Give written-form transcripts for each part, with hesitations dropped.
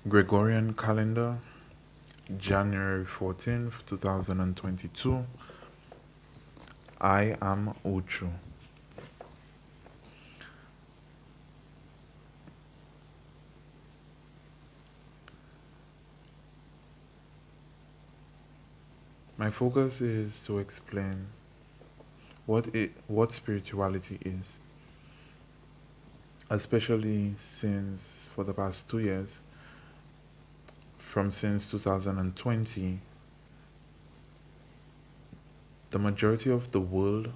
Gregorian calendar, January 14th, 2022. I am Uchuu. My focus is to explain what spirituality is, especially since for the past 2 years, since 2020, the majority of the world,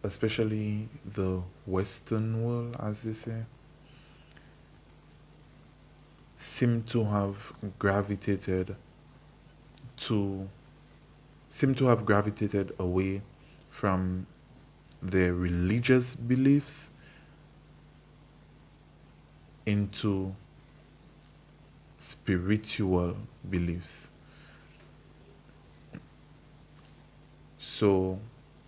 especially the Western world, as they say, seem to have gravitated to away from their religious beliefs into spiritual beliefs. So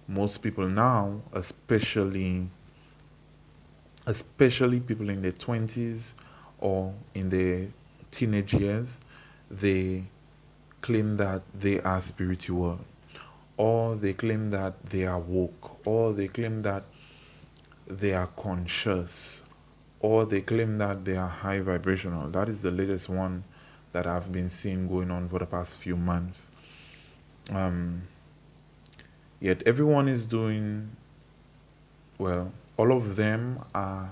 most people now, especially people in their 20s or in their teenage years, they claim that they are spiritual, or they claim that they are woke, or they claim that they are conscious, or they claim that they are high vibrational. That is the latest one that I've been seeing going on for the past few months. Yet everyone is doing well. All of them are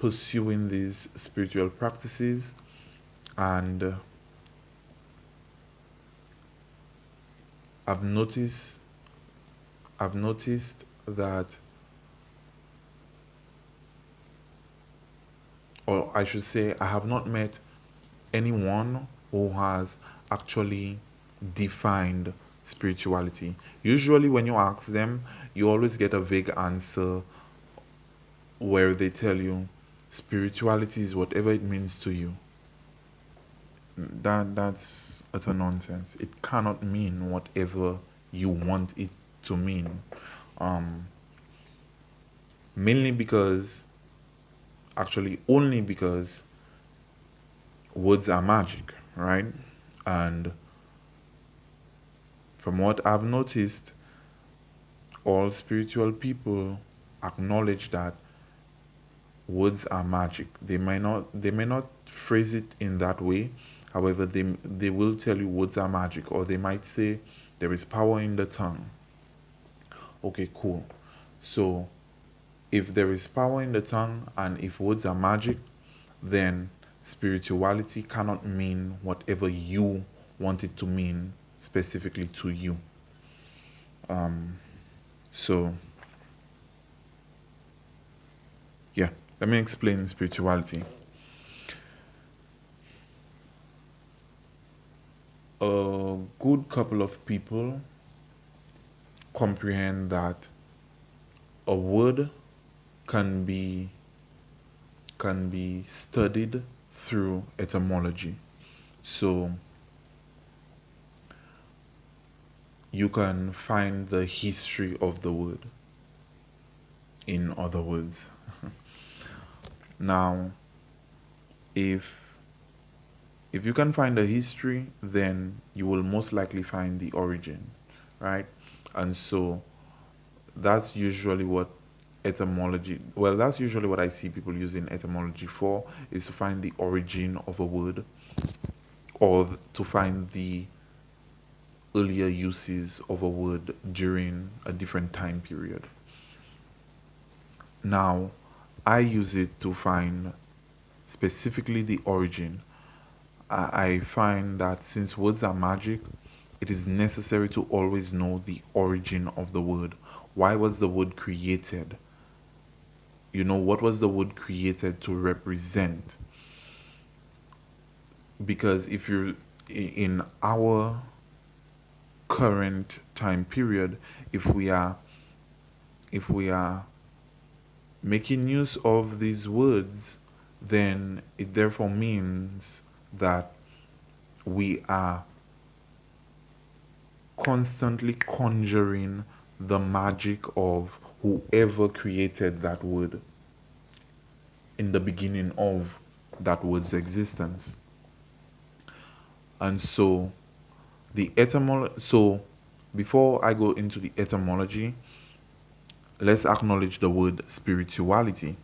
pursuing these spiritual practices, and I've noticed I've noticed that, or I should say, I have not met anyone who has actually defined spirituality. Usually, when you ask them, you always get a vague answer where they tell you spirituality is whatever it means to you. That's utter nonsense. It cannot mean whatever you want it to mean. Um, mainly because, actually, only because words are magic, right? And from what I've noticed, all spiritual people acknowledge that words are magic. They may not phrase it in that way. However, they will tell you words are magic, or they might say there is power in the tongue. Okay, cool. So if there is power in the tongue and if words are magic, then spirituality cannot mean whatever you want it to mean specifically to you. So yeah, let me explain spirituality. A good couple of people comprehend that a word can be studied through etymology. So you can find the history of the word, in other words. Now, if you can find the history, then you will most likely find the origin, right? And so that's usually what that's usually what I see people using etymology for, is to find the origin of a word, or to find the earlier uses of a word during a different time period. Now, I use it to find specifically the origin. I find that since words are magic, it is necessary to always know the origin of the word. Why was the word created? What was the word created to represent? Because if you're in our current time period, if we are making use of these words, then it therefore means that we are constantly conjuring the magic of whoever created that word in the beginning of that word's existence. And so the etymology, so before I go into the etymology, let's acknowledge the word spirituality.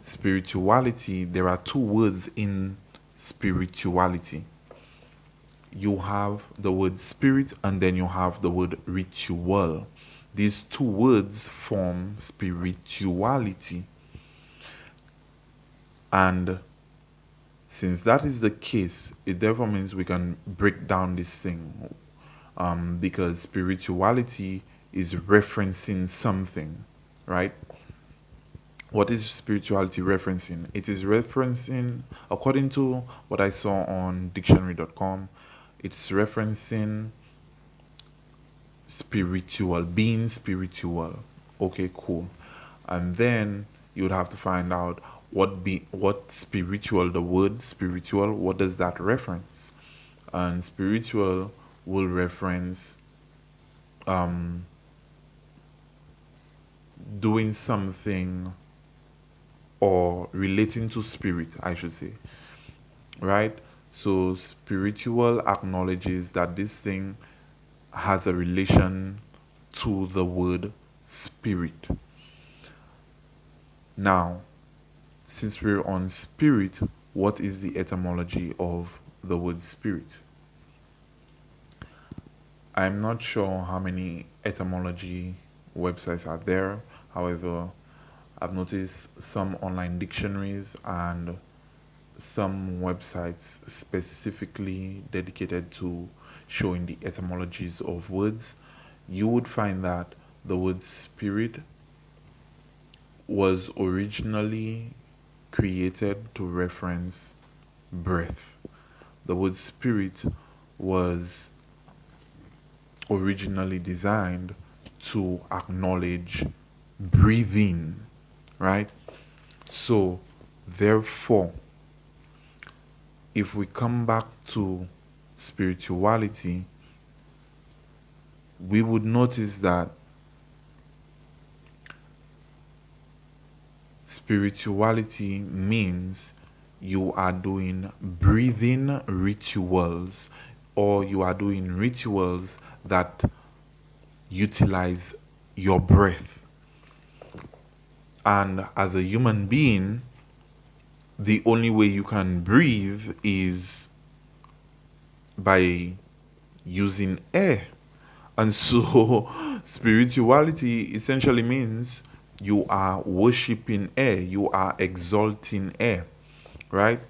Spirituality, there are two words in spirituality. You have the word spirit and then you have the word ritual. These two words form spirituality. And since that is the case, it therefore means we can break down this thing, because spirituality is referencing something, right? What is spirituality referencing? It is referencing, according to what I saw on dictionary.com, it's referencing spiritual, being spiritual. Okay, cool. And then you would have to find out what spiritual, the word spiritual, what does that reference? And spiritual will reference um doing something or relating to spirit, I should say, right? So spiritual acknowledges that this thing has a relation to the word spirit. Now, since we're on spirit, what is the etymology of the word spirit? I'm not sure how many etymology websites are there. However, I've noticed some online dictionaries and some websites specifically dedicated to showing the etymologies of words. You would find that the word spirit was originally created to reference breath. The word spirit was originally designed to acknowledge breathing, right? So, therefore, if we come back to spirituality, we would notice that spirituality means you are doing breathing rituals, or you are doing rituals that utilize your breath. And as a human being, the only way you can breathe is by using air. And so, spirituality essentially means you are worshiping air, you are exalting air, right?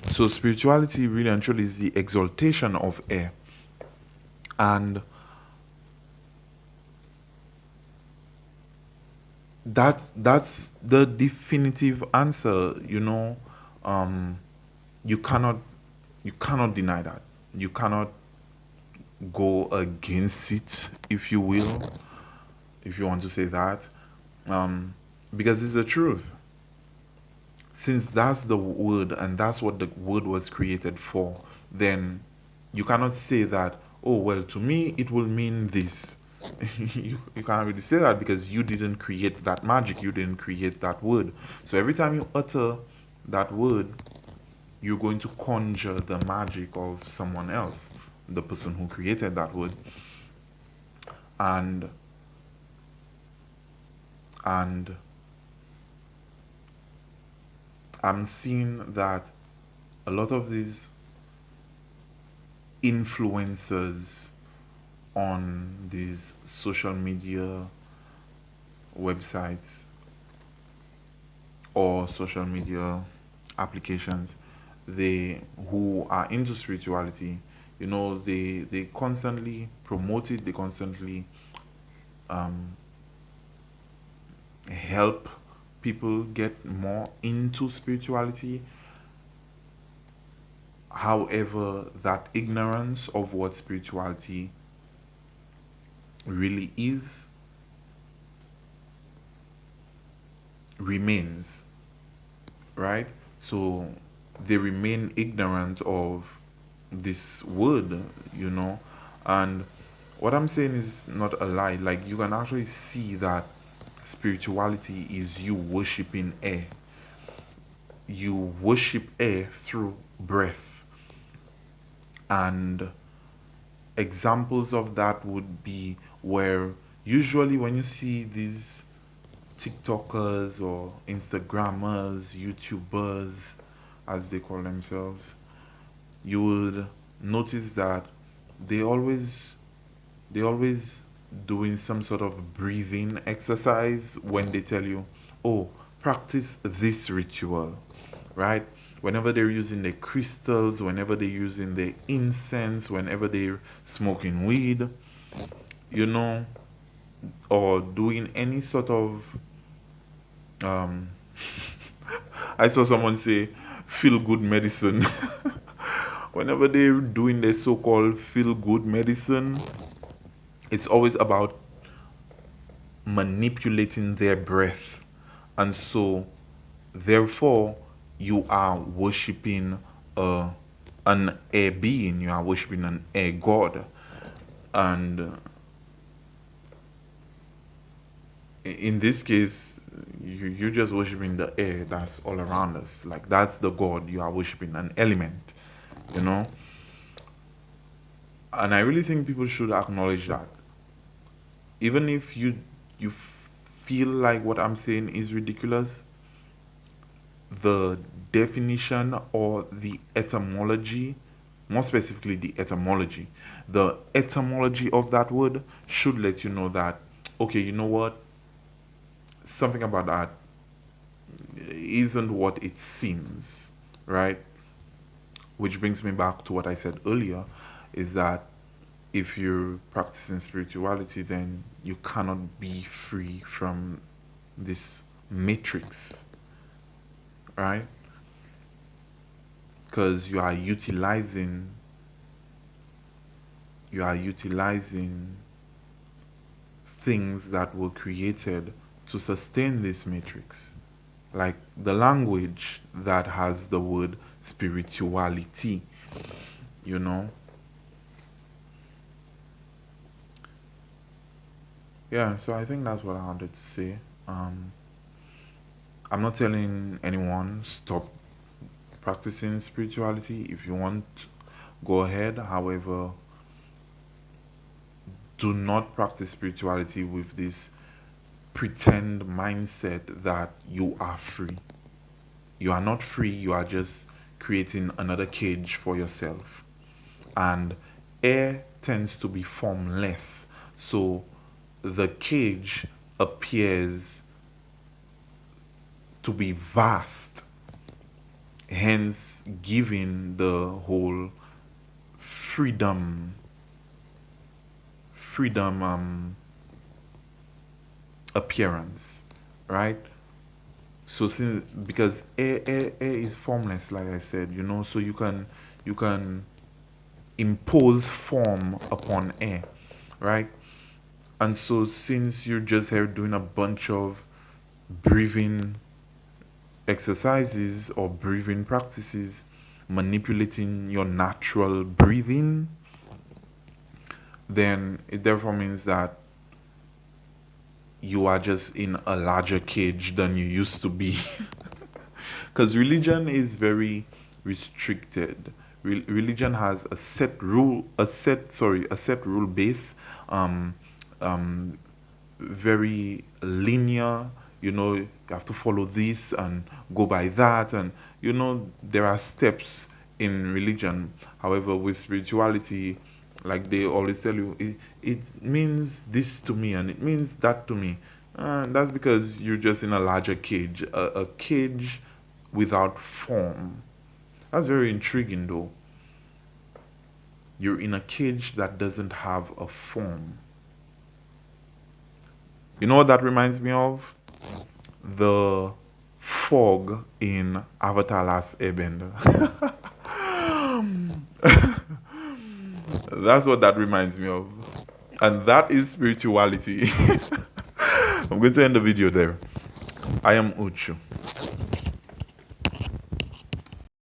So, spirituality really and truly is the exaltation of air. And that's the definitive answer, you know. Um, you cannot deny that. You cannot go against it, if you will, if you want to say that, um, because it's the truth. Since that's the word and that's what the word was created for, then you cannot say that, oh, well, to me, it will mean this. You can't really say that because you didn't create that magic, you didn't create that word. So every time you utter that word, you're going to conjure the magic of someone else, the person who created that word. And and I'm seeing that a lot of these influencers on these social media websites or social media applications, they who are into spirituality, you know, they constantly promote it, they constantly um, help people get more into spirituality. However, that ignorance of what spirituality really is remains, right? So they remain ignorant of this word, you know. And what I'm saying is not a lie. Like, you can actually see that spirituality is you worshiping air. you worship air through breath. And examples of that would be where usually when you see these TikTokers or Instagrammers, YouTubers, as they call themselves, you would notice that they always they always doing some sort of breathing exercise when they tell you, oh, practice this ritual, right? Whenever they're using their crystals, whenever they're using their incense, whenever they're smoking weed, you know, or doing any sort of um I saw someone say feel good medicine. Whenever they're doing their so-called feel good medicine, it's always about manipulating their breath. And so, therefore, you are worshiping uh, an air being, you are worshiping an air god. And in this case, you're just worshiping the air that's all around us. Like, that's the god you are worshiping, an element, you know? And I really think people should acknowledge that. Even if you feel like what I'm saying is ridiculous, the definition or the etymology, more specifically the etymology of that word should let you know that, okay, you know what? Something about that isn't what it seems, right? Which brings me back to what I said earlier, is that if you're practicing spirituality, then you cannot be free from this matrix, right? Because you are utilizing things that were created to sustain this matrix, like the language that has the word spirituality, you know. Yeah, so I think that's what I wanted to say. um I'm not telling anyone stop practicing spirituality. If you want, go ahead. However, do not practice spirituality with this pretend mindset that you are free. You are not free, you are just creating another cage for yourself. And air tends to be formless. So the cage appears to be vast, hence giving the whole freedom appearance, right? So since because air is formless, like I said, so you can impose form upon air, right? And so since you're just here doing a bunch of breathing exercises or breathing practices, manipulating your natural breathing, then it therefore means that you are just in a larger cage than you used to be. Because religion is very restricted. Religion has a set rule base, um, um, very linear. You have to follow this and go by that, and there are steps in religion. However, with spirituality, like they always tell you, it means this to me and it means that to me. That's because you're just in a larger cage, a cage without form. That's very intriguing, though. You're in a cage that doesn't have a form. You know what that reminds me of? The fog in Avatar Last Airbender. That's what that reminds me of. And that is spirituality. I'm going to end the video there. I am Uchu.